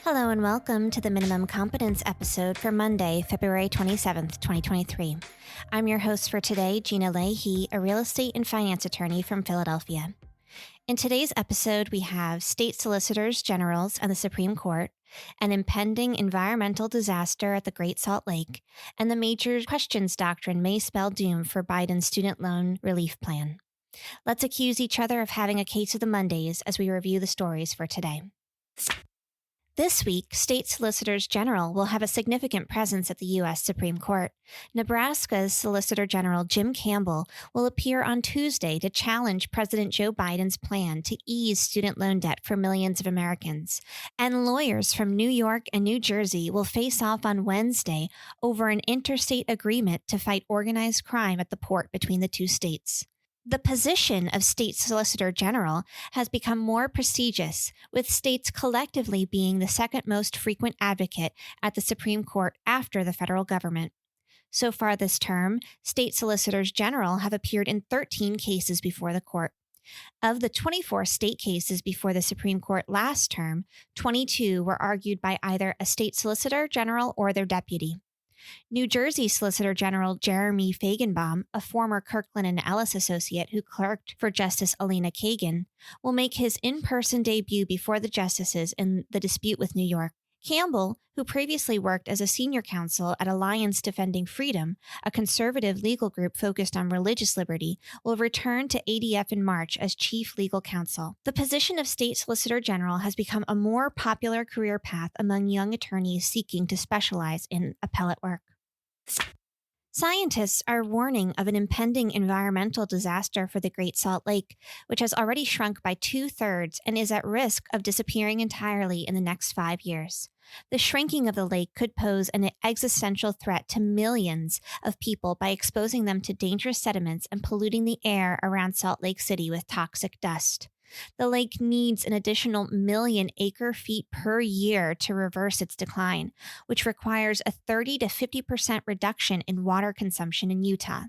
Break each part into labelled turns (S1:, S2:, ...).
S1: Hello and welcome to the Minimum Competence episode for Monday, February 27th, 2023. I'm your host for today, Gina Leahy, a real estate and finance attorney from Philadelphia. In today's episode, we have state solicitors generals and the Supreme Court, an impending environmental disaster at the Great Salt Lake, and the major questions doctrine may spell doom for Biden's student loan relief plan. Let's accuse each other of having a case of the Mondays as we review the stories for today. This week, state solicitors general will have a significant presence at the U.S. Supreme Court. Nebraska's Solicitor General Jim Campbell will appear on Tuesday to challenge President Joe Biden's plan to ease student loan debt for millions of Americans. And lawyers from New York and New Jersey will face off on Wednesday over an interstate agreement to fight organized crime at the port between the two states. The position of State Solicitor General has become more prestigious, with states collectively being the second most frequent advocate at the Supreme Court after the federal government. So far this term, State Solicitors General have appeared in 13 cases before the court. Of the 24 state cases before the Supreme Court last term, 22 were argued by either a state solicitor general or their deputy. New Jersey Solicitor General Jeremy Feigenbaum, a former Kirkland and Ellis associate who clerked for Justice Elena Kagan, will make his in-person debut before the justices in the dispute with New York. Campbell, who previously worked as a senior counsel at Alliance Defending Freedom, a conservative legal group focused on religious liberty, will return to ADF in March as chief legal counsel. The position of State Solicitor General has become a more popular career path among young attorneys seeking to specialize in appellate work. Scientists are warning of an impending environmental disaster for the Great Salt Lake, which has already shrunk by 2/3 and is at risk of disappearing entirely in the next 5 years. The shrinking of the lake could pose an existential threat to millions of people by exposing them to dangerous sediments and polluting the air around Salt Lake City with toxic dust. The lake needs an additional 1 million acre-feet per year to reverse its decline, which requires a 30 to 50% reduction in water consumption in Utah.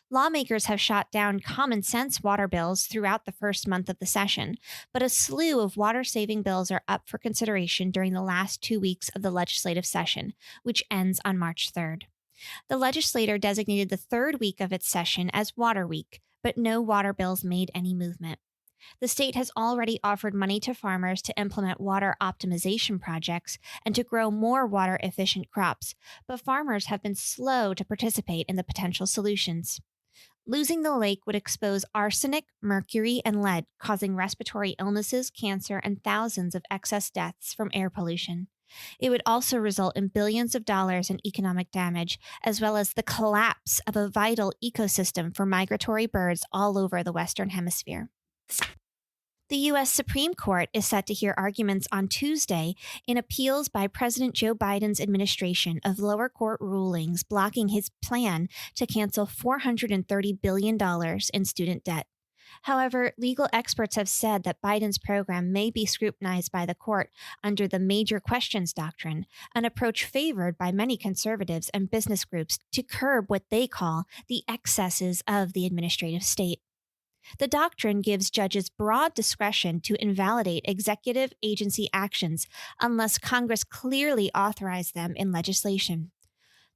S1: Lawmakers have shot down common-sense water bills throughout the first month of the session, but a slew of water-saving bills are up for consideration during the last 2 weeks of the legislative session, which ends on March 3rd. The legislature designated the third week of its session as Water Week, but no water bills made any movement. The state has already offered money to farmers to implement water optimization projects and to grow more water-efficient crops, but farmers have been slow to participate in the potential solutions. Losing the lake would expose arsenic, mercury, and lead, causing respiratory illnesses, cancer, and thousands of excess deaths from air pollution. It would also result in billions of dollars in economic damage, as well as the collapse of a vital ecosystem for migratory birds all over the Western Hemisphere. The U.S. Supreme Court is set to hear arguments on Tuesday in appeals by President Joe Biden's administration of lower court rulings blocking his plan to cancel $430 billion in student debt. However, legal experts have said that Biden's program may be scrutinized by the court under the major questions doctrine, an approach favored by many conservatives and business groups to curb what they call the excesses of the administrative state. The doctrine gives judges broad discretion to invalidate executive agency actions unless Congress clearly authorized them in legislation.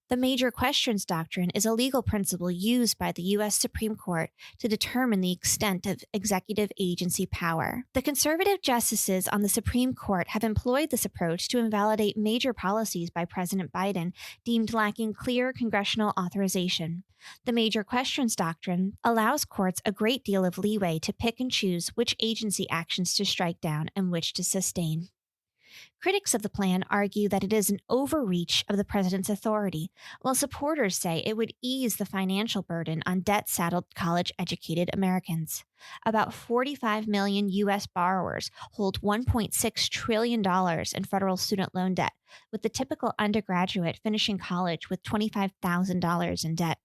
S1: The major questions doctrine is a legal principle used by the U.S. Supreme Court to determine the extent of executive agency power. The conservative justices on the Supreme Court have employed this approach to invalidate major policies by President Biden deemed lacking clear congressional authorization. The major questions doctrine allows courts a great deal of leeway to pick and choose which agency actions to strike down and which to sustain. Critics of the plan argue that it is an overreach of the president's authority, while supporters say it would ease the financial burden on debt-saddled college-educated Americans. About 45 million U.S. borrowers hold $1.6 trillion in federal student loan debt, with the typical undergraduate finishing college with $25,000 in debt.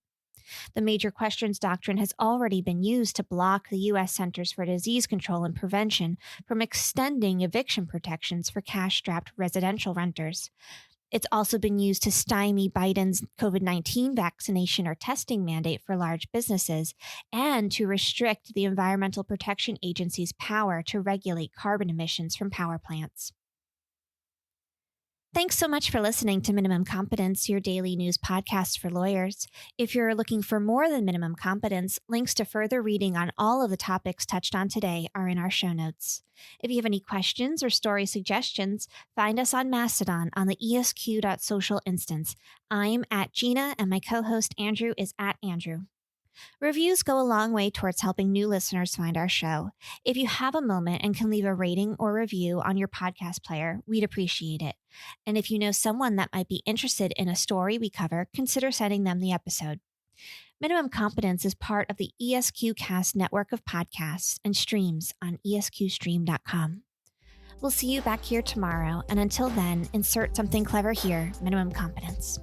S1: The major questions doctrine has already been used to block the U.S. Centers for Disease Control and Prevention from extending eviction protections for cash-strapped residential renters. It's also been used to stymie Biden's COVID-19 vaccination or testing mandate for large businesses and to restrict the Environmental Protection Agency's power to regulate carbon emissions from power plants. Thanks so much for listening to Minimum Competence, your daily news podcast for lawyers. If you're looking for more than minimum competence, links to further reading on all of the topics touched on today are in our show notes. If you have any questions or story suggestions, find us on Mastodon on the esq.social instance. I'm at Gina, and my co-host Andrew is at Andrew. Reviews go a long way towards helping new listeners find our show. If you have a moment and can leave a rating or review on your podcast player, we'd appreciate it. And if you know someone that might be interested in a story we cover, consider sending them the episode. Minimum Competence is part of the ESQ Cast network of podcasts and streams on esqstream.com. We'll see you back here tomorrow, and until then, insert something clever here, Minimum Competence.